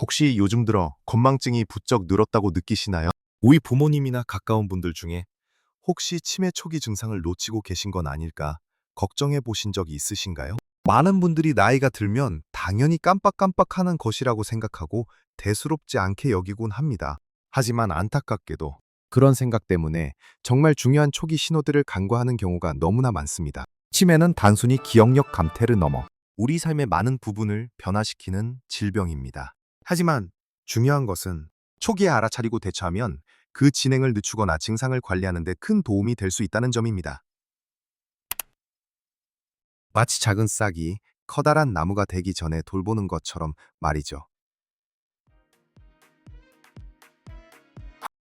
혹시 요즘 들어 건망증이 부쩍 늘었다고 느끼시나요? 우리 부모님이나 가까운 분들 중에 혹시 치매 초기 증상을 놓치고 계신 건 아닐까 걱정해 보신 적이 있으신가요? 많은 분들이 나이가 들면 당연히 깜빡깜빡하는 것이라고 생각하고 대수롭지 않게 여기곤 합니다. 하지만 안타깝게도 그런 생각 때문에 정말 중요한 초기 신호들을 간과하는 경우가 너무나 많습니다. 치매는 단순히 기억력 감퇴를 넘어 우리 삶의 많은 부분을 변화시키는 질병입니다. 하지만 중요한 것은 초기에 알아차리고 대처하면 그 진행을 늦추거나 증상을 관리하는 데 큰 도움이 될 수 있다는 점입니다. 마치 작은 싹이 커다란 나무가 되기 전에 돌보는 것처럼 말이죠.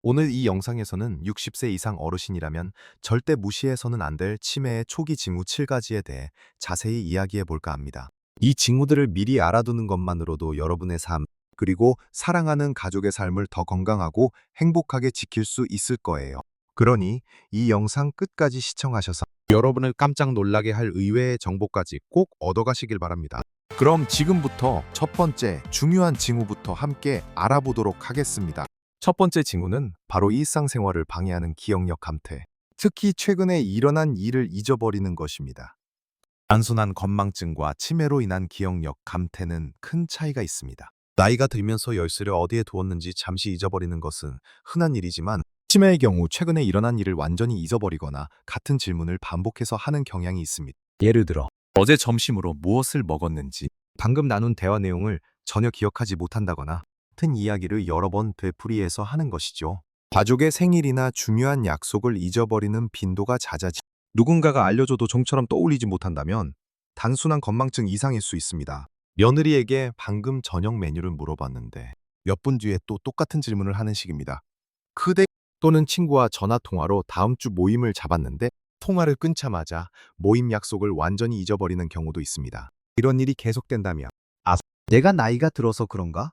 오늘 이 영상에서는 60세 이상 어르신이라면 절대 무시해서는 안 될 치매의 초기 징후 7가지에 대해 자세히 이야기해 볼까 합니다. 이 징후들을 미리 알아두는 것만으로도 여러분의 삶, 그리고 사랑하는 가족의 삶을 더 건강하고 행복하게 지킬 수 있을 거예요. 그러니 이 영상 끝까지 시청하셔서 여러분을 깜짝 놀라게 할 의외의 정보까지 꼭 얻어가시길 바랍니다. 그럼 지금부터 첫 번째 중요한 징후부터 함께 알아보도록 하겠습니다. 첫 번째 징후는 바로 일상생활을 방해하는 기억력 감퇴, 특히 최근에 일어난 일을 잊어버리는 것입니다. 단순한 건망증과 치매로 인한 기억력 감퇴는 큰 차이가 있습니다. 나이가 들면서 열쇠를 어디에 두었는지 잠시 잊어버리는 것은 흔한 일이지만 치매의 경우 최근에 일어난 일을 완전히 잊어버리거나 같은 질문을 반복해서 하는 경향이 있습니다. 예를 들어 어제 점심으로 무엇을 먹었는지, 방금 나눈 대화 내용을 전혀 기억하지 못한다거나 같은 이야기를 여러 번 되풀이해서 하는 것이죠. 가족의 생일이나 중요한 약속을 잊어버리는 빈도가 잦아지 누군가가 알려줘도 좀처럼 떠올리지 못한다면 단순한 건망증 이상일 수 있습니다. 며느리에게 방금 저녁 메뉴를 물어봤는데 몇 분 뒤에 또 똑같은 질문을 하는 식입니다. 그대 또는 친구와 전화통화로 다음 주 모임을 잡았는데 통화를 끊자마자 모임 약속을 완전히 잊어버리는 경우도 있습니다. 이런 일이 계속된다면 내가 나이가 들어서 그런가?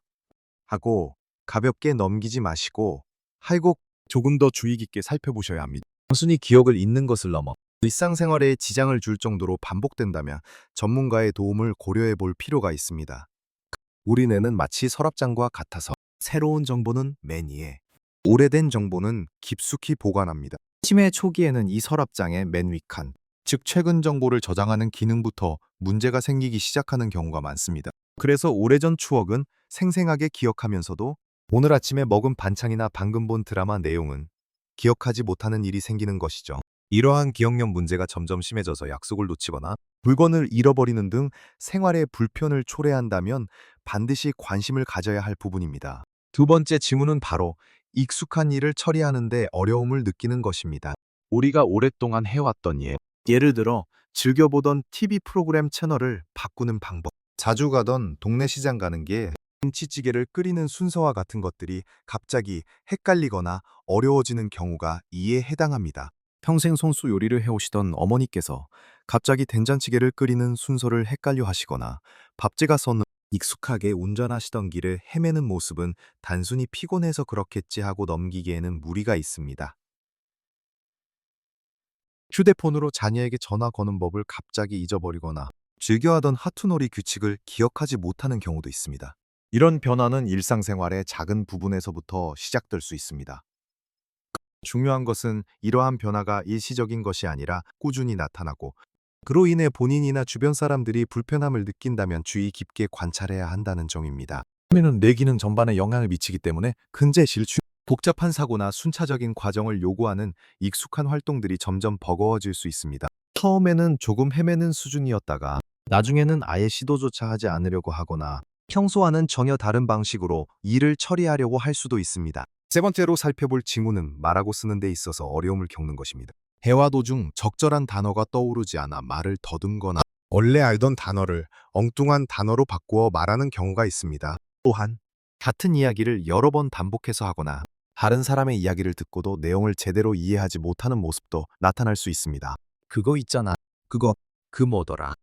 하고 가볍게 넘기지 마시고 하고 조금 더 주의 깊게 살펴보셔야 합니다. 단순히 기억을 잊는 것을 넘어 일상생활에 지장을 줄 정도로 반복된다면 전문가의 도움을 고려해 볼 필요가 있습니다. 우리 뇌는 마치 서랍장과 같아서 새로운 정보는 맨 위에, 오래된 정보는 깊숙이 보관합니다. 치매 초기에는 이 서랍장의 맨 윗칸, 즉 최근 정보를 저장하는 기능부터 문제가 생기기 시작하는 경우가 많습니다. 그래서 오래전 추억은 생생하게 기억하면서도 오늘 아침에 먹은 반찬이나 방금 본 드라마 내용은 기억하지 못하는 일이 생기는 것이죠. 이러한 기억력 문제가 점점 심해져서 약속을 놓치거나 물건을 잃어버리는 등 생활에 불편을 초래한다면 반드시 관심을 가져야 할 부분입니다. 두 번째 징후는 바로 익숙한 일을 처리하는 데 어려움을 느끼는 것입니다. 우리가 오랫동안 해왔던 일, 예를 들어 즐겨보던 TV 프로그램 채널을 바꾸는 방법, 자주 가던 동네 시장 가는 게 김치찌개를 끓이는 순서와 같은 것들이 갑자기 헷갈리거나 어려워지는 경우가 이에 해당합니다. 평생 손수 요리를 해오시던 어머니께서 갑자기 된장찌개를 끓이는 순서를 헷갈려 하시거나 밥집 가서는 익숙하게 운전하시던 길을 헤매는 모습은 단순히 피곤해서 그렇겠지 하고 넘기기에는 무리가 있습니다. 휴대폰으로 자녀에게 전화 거는 법을 갑자기 잊어버리거나 즐겨하던 하투놀이 규칙을 기억하지 못하는 경우도 있습니다. 이런 변화는 일상생활의 작은 부분에서부터 시작될 수 있습니다. 중요한 것은 이러한 변화가 일시적인 것이 아니라 꾸준히 나타나고 그로 인해 본인이나 주변 사람들이 불편함을 느낀다면 주의 깊게 관찰해야 한다는 점입니다. 치매는 뇌 기능 전반에 영향을 미치기 때문에 근제 질주, 복잡한 사고나 순차적인 과정을 요구하는 익숙한 활동들이 점점 버거워질 수 있습니다. 처음에는 조금 헤매는 수준이었다가 나중에는 아예 시도조차 하지 않으려고 하거나 평소와는 전혀 다른 방식으로 일을 처리하려고 할 수도 있습니다. 세 번째로 살펴볼 징후는 말하고 쓰는 데 있어서 어려움을 겪는 것입니다. 대화 도중 적절한 단어가 떠오르지 않아 말을 더듬거나 원래 알던 단어를 엉뚱한 단어로 바꾸어 말하는 경우가 있습니다. 또한 같은 이야기를 여러 번 반복해서 하거나 다른 사람의 이야기를 듣고도 내용을 제대로 이해하지 못하는 모습도 나타날 수 있습니다. 그거 있잖아. 그거 그 뭐더라.